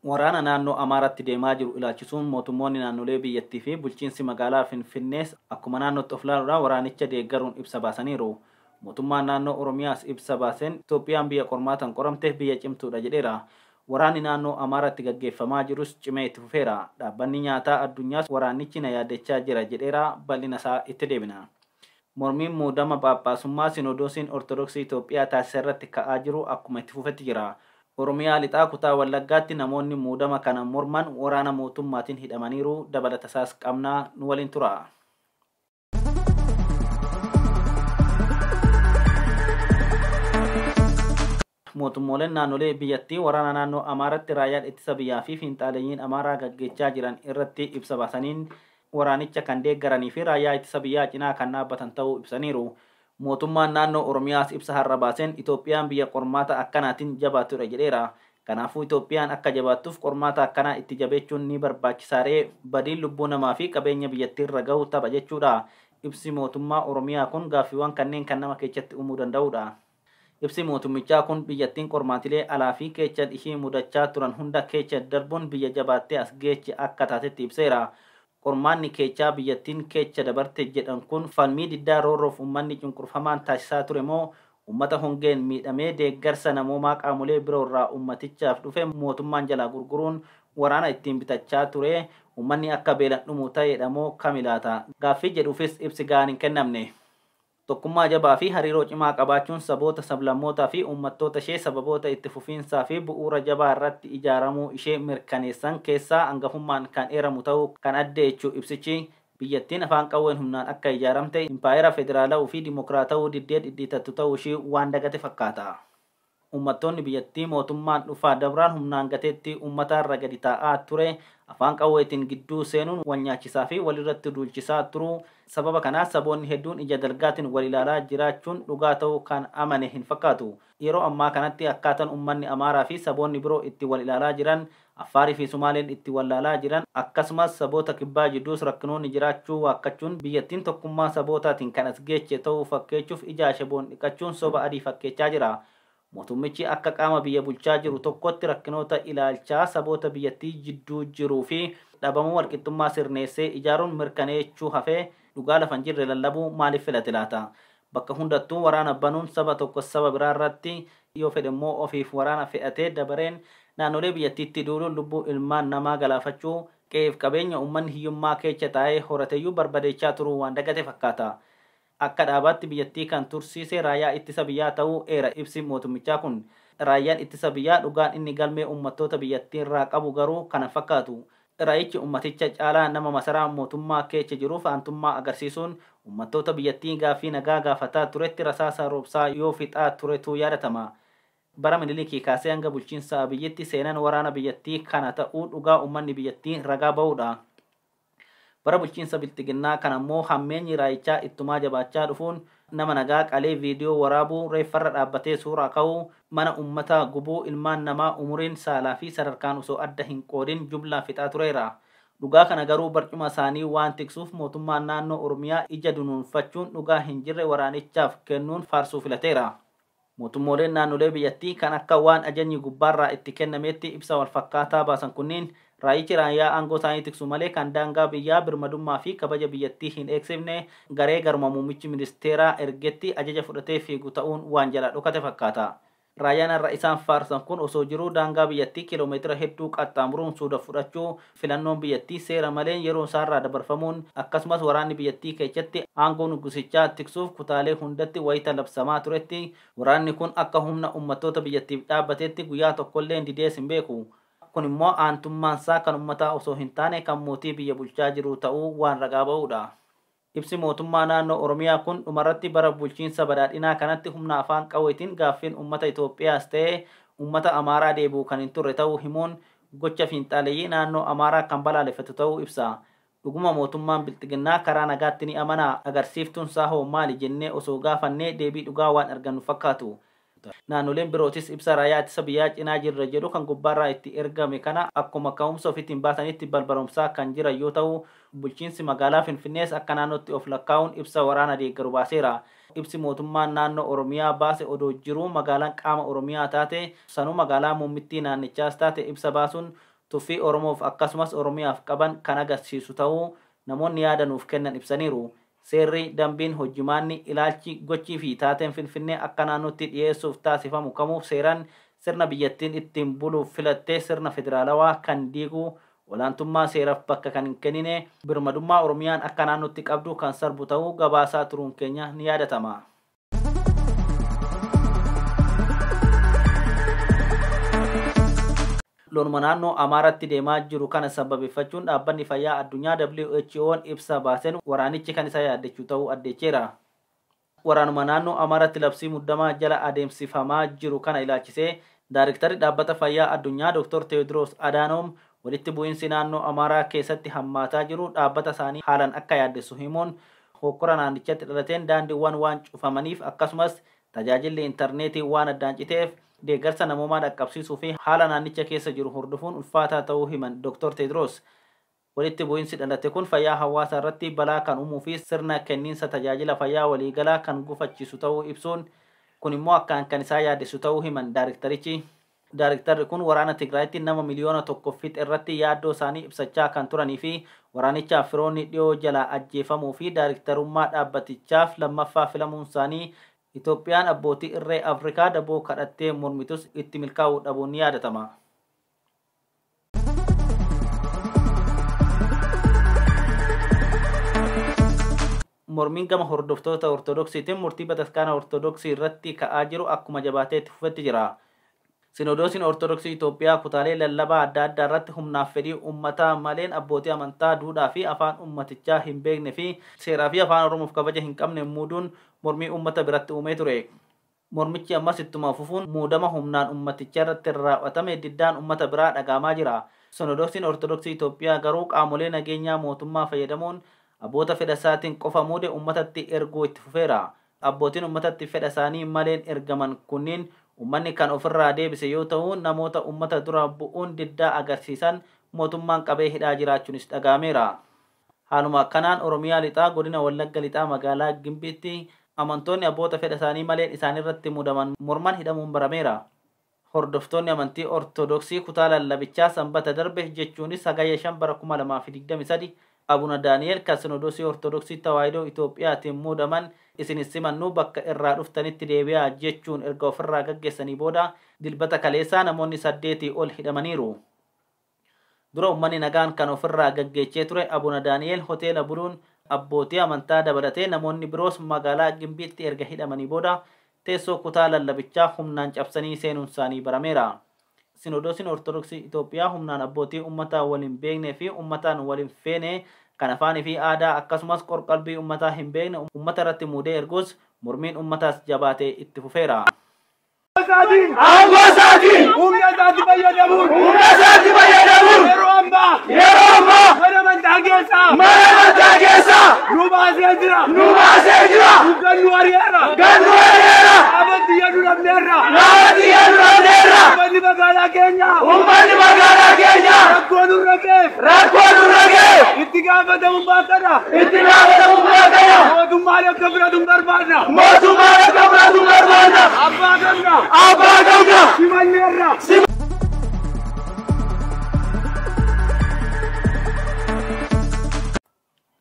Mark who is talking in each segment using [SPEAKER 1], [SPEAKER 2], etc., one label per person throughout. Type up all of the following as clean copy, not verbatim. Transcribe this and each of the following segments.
[SPEAKER 1] Waraana naannoo Amaaraatti deemaa jiru ilaalchisuun mootummoonni naannolee biyyattii fi bulchiinsi magaalaa Finfinnees akkuma naannootti of ilaaluudhaan waraanicha deeggaruun ibsa baasaniiru. Mootummaan naannoo Oromiyaas ibsa baaseen Itoophiyaan biyya qormaatan qoramte biyya cimtuudha jedheera. Waraanni naannoo Amaaraatti gaggeeffamaa jirus cimee itti fufeera. Dhaabbanni nyaataa addunyaas waraanichi na yaaddachaa jira jedheera. Bal'ina isaa itti deebina. Mormiin muudama Phaaphaasummaa Sinodoosiin Ortodoksii Itoophiyaa taasisa irratti ka'aa jiru akkuma itti fufetti jira. Oromiyaa lixaa kutaa Wallaggaatti namoonni muudama kana morman waraana mootummaatiin hidhamaniiru. Dabalata isaas qabnaa nu waliin tura. Mootummooleen naannolee biyyattii waraana naannoo Amaaraatti raayyaan ittisa biyyaa fi fiinxaaleeyyiin Amaaraa gaggeessaa jiran irratti ibsa baasaniin waraanicha kan deeggaranii fi raayyaa ittisa biyyaa cinaa kan dhaabbatan ta'uu ibsaniiru. Mootummaan naannoo Oromiyaas ibsa har'a baaseen Itoophiyaan biyya qormaata akkanaatiin jabaattudha jedheera. Kanaafuu Itoophiyaan akka jabaattuuf qormaata akkanaa itti jabeechuun ni barbaachisaadhee badiin lubbuu namaa fi qabeenya biyyattii irra gahu tapha jechuudha. Ibsi mootummaa Oromiyaa kun gaaffiiwwan kanneen kan nama keessatti uumuu danda'udha. Ibsi mootummichaa kun biyyattiin qormaatilee alaa fi keechan ishii mudachaa turan hunda keecha darbuun biyya jabaattee as geeche akka taatetti ibseera. Qormaanni keechaa biyyattiin keecha dabarte jedhan kun falmii diddaa roorroof uummanni cunqurfamaan taasisaa ture moo uummata hongeen miidhamee deeggarsa namoomaa qaamolee biroo irraa uummatichaaf dhufe mootummaan jalaa gurguruun waraana ittiin bitachaa ture uummanni akka beelan dhumu ta'edha moo kamilaata? Gaaffii jedhuufis ibsi gahaan hin kennamne. Tokkummaa jabaa fi hariiroo cimaa qabaachuun saboota sablammootaa fi uummattoota ishee sababoota itti fufiinsaa fi bu'uura jabaa irratti ijaaramuu ishee mirkaneessan keessaa hangafummaan kan eeramu ta'uu kan addeechuu ibsichi biyyattiin afaan qawween humnaan akka ijaaramte impaayera federaalawuu fi dimokiraatawuu diddee dhidhiitattu ta'uu ishee waan dagate fakkaata. Uummattoonni biyyattii mootummaan dhufaa dabraan humnaan gateetti uummatarra gadi taa'aa ture afaan qawweetiin gidduu seenuun wal nyaachisaa fi walirratti duulchisaa turuu sababa kanaas saboonni hedduun ija dalgaatiin wal ilaalaa jiraachuun dhugaa ta'uu kan amane hin fakkaatu. Yeroo ammaa kanatti akkaataan uummanni Amaaraa fi saboonni biroo itti wal ilaalaa jiran Affaarii fi Sumaaleen itti wal ilaalaa jiran akkasumas saboota kibbaa jidduus rakkinoonni jiraachuu waakkachuun biyyattiin tokkummaa sabootaatiin kan as geeche ta'uu fakkeechuuf ija shaboon dhiqachuun soba adii fakkeechaa jira. Mootummichi akka qaama biyya bulchaa jiru tokkotti rakkinoota ilaalchaa saboota biyyattii jidduu jiruu fi dhabamuu walqixxummaa sirneessee ijaaruun mirkaneessuu hafee dhugaa lafan jirre lallabuu maaliif filate laata? Bakka hundattuu waraana banuun saba tokko saba biraa irratti yoo fedhe immoo ofiif waraana fe'atee dabareen naannolee biyyattiitti duuluun lubbuu ilmaan namaa galaafachuu qe'eef qabeenya uummanni hiyyummaa keessa taa'ee horateeyyuu barbadeechaa turuu waan dagate fakkaata. Akka dhaabaatti biyyattii kan tursiise raayyaa ittisa biyyaa ta'uu eera ibsi mootummichaa kun. Raayyaan ittisa biyyaa dhugaan inni galmee uummattoota biyyattii irraa qabu garuu kana fakkaatu. Raayyichi uummaticha caalaa nama masaraa mootummaa keessa jiruuf aantummaa agarsiisuun uummattoota biyyattii gaaffii nagaa gaafataa turetti rasaasa roobsaa yoo fixaa turetu yaadatama. Bara Minilikii kaasee hanga bulchiinsa Abiyyitti seenaan waraana biyyattii kana ta'uu dhugaa uummanni biyyattii ragaa ba'uudha. Bara bulchiinsa bilxiginnaa kan ammoo hammeenyi raayichaa ittumaa jabaachaa dhufuun nama nagaa qalee viidiyoo waraabuu reeffarra dhaabbatee suuraa ka'uu mana uummataa gubuu ilmaan namaa umuriin saalaa fi sadarkaan osoo adda hin qoodin jumlaa fixaa tureera. Dhugaa kana garuu barcuma isaanii waan tiksuuf mootummaan naannoo Oromiyaa ija dunuunfachuun dhugaa hin jirre waraanichaaf kennuun faarsuu filateera. Mootummooleen naannolee biyyattii kan akka waan ajajni gubbaarraa itti kennameetti ibsa wal fakkaataa baasan kunniin raayichi raayyaa aangoo isaanii tiksu malee kan daangaa biyyaa birmadummaa fi kabaja biyyattii hin eegsifne garee garuma muummichi ministeeraa ergetti ajaja fudhatee fiigu ta'uun waan jala dhokate fakkaata. Raayyaan irra isaan faarsan kun osoo jiruu daangaa biyyattii kiiloomeetira hedduu qaxxaamuruun suuda fudhachuu filannoon biyyattii seera malee yeroo isaarraa dabarfamuun akkasumas waraanni biyyattii keessatti aangoo nugusichaa tiksuuf kutaalee hundatti wayita labsamaa turetti waraanni kun akka humna uummattoota biyyattiif dhaabbateetti guyyaa tokkollee didees hin beeku. Kun immoo aantummaansaa kan uummataa osoo hin taane kan mootii biyya bulchaa jiru ta'uu waan ragaa ba'uudha. Ibsi mootummaa naannoo Oromiyaa kun dhumarratti bara bulchiinsa badhaadhinaa kanatti humna afaan qawweetiin gaaffiin uummata Itoophiyaas ta'ee uummata Amaaraa deebi'u kan hin turre ta'uu himuun gocha fiinxaaleeyyii naannoo Amaaraa kan balaaleffatu ta'uu ibsa. Dhuguma mootummaan bilxiginnaa karaa nagaatti ni amanaa agarsiiftuun isaa hoo maali jennee osoo gaafannee deebii dhugaa waan argannu fakkaatu. naannoleen birootis ibsa raayyaa ittisa biyyaa cinaa jirra jedhu kan gubbaarraa itti ergame kana akkuma ka'umsa ofiitiin baasanitti balbalomsaa kan jiran yoo ta'u bulchiinsi magaalaa Finfinnees akka naannootti of lakkaa'uun ibsa waraana deeggaru baaseera. Ibsi mootummaan naannoo Oromiyaa baase odoo jiruu magaalaan qaama Oromiyaa taate sanuu magaalaa muummittii naannichaas taate ibsa baasuun tuffii Oromoof akkasumas Oromiyaaf qaban kan agarsiisu ta'uu namoonni yaada nuuf kennan ibsaniiru. Seerri dambiin hojjimaanni ilaalchi gochii fi taateen Finfinnee akka naannootti dhiyeessuuf taasifamu kamuuf seeraan sirna biyyattiin ittiin buluuf filattee sirna federaalawaa kan diigu olaantummaa seeraaf bakka kan hin kennine birmadummaa Oromiyaan akka naannootti qabdu kan sarbu ta'uu gabaasaa turuun keenya ni yaadatama. Loonuma naannoo Amaaraatti deemaa jiru kana sababeeffachuun dhaabbanni fayyaa addunyaa WHO'n ibsa baaseen waraanichi kan isa yaaddechuu ta'uu addeecheera. Waraanuma naannoo Amaaraatti labsii muddamaa jala adeemsifamaa jiru kana ilaalchisee Daarektarri dhaabbata fayyaa addunyaa Dr. Tewoodiroos Adaanoom walitti bu'iinsi naannoo Amaaraa keessatti hammaataa jiru dhaabbata isaanii haalan akka yaaddessu himuun hokkora naannichatti dhalateen daandiiwwan waan cufamaniif akkasumas tajaajilli intarneetii waan addaan citeef deeggarsa namoomaa dhaqqabsiisuu fi haala naannicha keessa jiru hordofuun ulfaataa ta'uu himan Dr. Tewoodiroos. Walitti bu'iinsi dhalate kun fayyaa hawaasaa irratti balaa kan uumuu fi sirna kenniinsa tajaajila fayyaa waliigalaa kan gufachiisu ta'uu ibsuun kun immoo akkaan kan isaa yaaddessu ta'uu himan Daarektarichi. Daarektarri kun waraana Tigraayitti nama miliyoona 1 fixe irratti yaaddoo isaanii ibsachaa kan turanii fi waraanichaaf firoonni dhiyoo jalaa ajjeefamuu fi daarektarummaa dhaabbatichaaf lammaffaa filamuun isaanii Itoophiyaan abbootii irree Afrikaa daboo kadhattee mormitus itti milkaa'uu dhabuun ni yaadatama. Mormiin gama hordoftoota Ortodoksiitiin murtii bataskaana Ortodoksii irratti ka'aa jiru akkuma jabaatee itti fufetti jira. Sinodoosiin Ortodoksii Itoophiyaa kutaalee lallabaa adda addaa irratti humnaaf fedhii uummataa maleen abbootii amantaa duudhaa fi afaan uummatichaa hin beekne fi seeraa fi afaan Oromoof kabaja hin qabne muuduun mormii uummata biratti uumee ture. Mormichi ammas ittuma fufuun muudama humnaan ummaticha irratti raawwatame diddaan uummata biraa dhagahamaa jira. Sinodoosiin Ortodoksii Itoophiyaa garuu qaamolee nageenyaa mootummaa fayyadamuun abboota fedha isaatiin qofa muude uummatatti erguu itti fufeera. Abbootiin uummatatti fedha isaanii maleen ergaman kunniin uummanni kan ofirraa deebise yoo ta'u namoota uummata dura bu'uun diddaa agarsiisan mootummaan qabee hidhaa jiraachuunis dhagahameera. Haaluma kanaan Oromiyaa lixaa godina Wallagga lixaa magaalaa Gimbiitti amantoonni abboota fedha isaanii maleen isaanirratti muudaman morman hidhamuun barameera. Hordoftoonni amantii Ortodoksii kutaa lallabichaa sanbata darbe jechuunis hagayya 5/2023 Abuna Daani'el kan Sinodoosii Ortodoksii Tawaahidoo Itoophiyaatiin muudaman isin simannuu bakka irraa dhuftanitti deebi'aa jechuun erga ofirraa gaggeessanii booda dilbata kaleessaa namoonni 8 ol hidhamaniiru. Dura uummanni nagaan kan ofirraa gaggeechee ture Abuna Daani'el hoteela buluun abbootii amantaa dabalatee namoonni biroos magaalaa Gimbiitti erga hidhamanii booda teessoo kutaa lallabichaa humnaan cabsanii seenuun isaanii barameera. Sinodoosiin Ortodoksii Itoophiyaa humnaan abbootii uummataa waliin beeknee fi uummataan waliin feene kan afaanii fi aadaa akkasumas qorqalbii uummataa hin beekne uummata irratti muudee ergus mormiin uummataas jabaatee itti fufeera.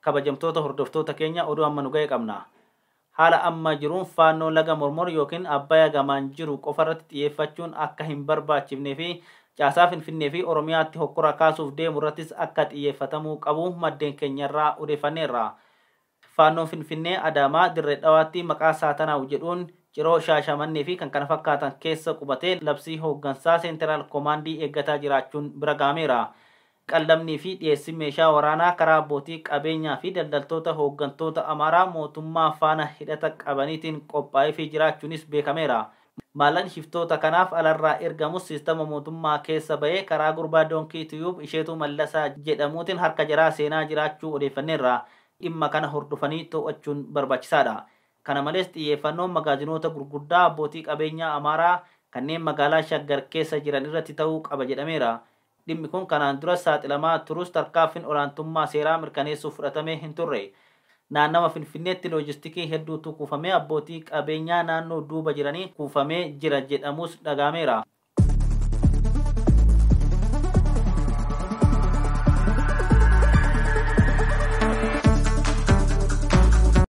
[SPEAKER 1] Kabajamtoota hordoftoota keenya oduu amma nu ga'e qabna. Haala amma jiruun faannoo laga mormor yookiin Abbayyaa gamaan jiru qofarratti xiyyeeffachuun akka hin barbaachifnee fi caasaa Finfinnee fi Oromiyaatti hokkora kaasuuf deemu irrattis akka xiyyeeffatamuu qabu maddeen keenyarraa odeeffanneerra. Faannoon Finfinnee Adaamaa Dirree Dhawaatti maqaa Saatanaaw jedhuun Ciroo Shaashamannee fi kan kana fakkaatan keessa qubatee labsii hooggansaa Seentiraal Koomaandii eeggataa jiraachuun bira gahameera. Qallamnii fi dhiyeessi meeshaa waraanaa karaa abbootii qabeenyaa fi daldaltoota hooggantoota Amaaraa mootummaa faana hidhata qabaniitiin qophaa'ee fi jiraachuunis beekameera. Maallaqni shiftoota kanaaf alarraa ergamus siistama mootummaa keessa bahee karaa gurbaa Doonkii Tiyuub Isheetuu Mallasaa jedhamuutiin harka jaraa seenaa jiraachuu odeeffanneerra. Dhimma kana hordofanii to'achuun barbaachisaadha. Kana malees xiyyeeffannoon magaazinoota gurguddaa abbootii qabeenyaa Amaaraa kanneen magaalaa Shaggar keessa jiran irratti ta'uu qaba jedhameera. Dhimmi kun kanaan dura saaxilamaa turus tarkaanfiin olaantummaa seeraa mirkaneessuuf fudhatamee hin turre. Naannawa Finfinneetti loojistikii hedduutu kuufamee abbootii qabeenyaa naannoo duuba jiranii kuufamee jira jedhamus dhagahameera.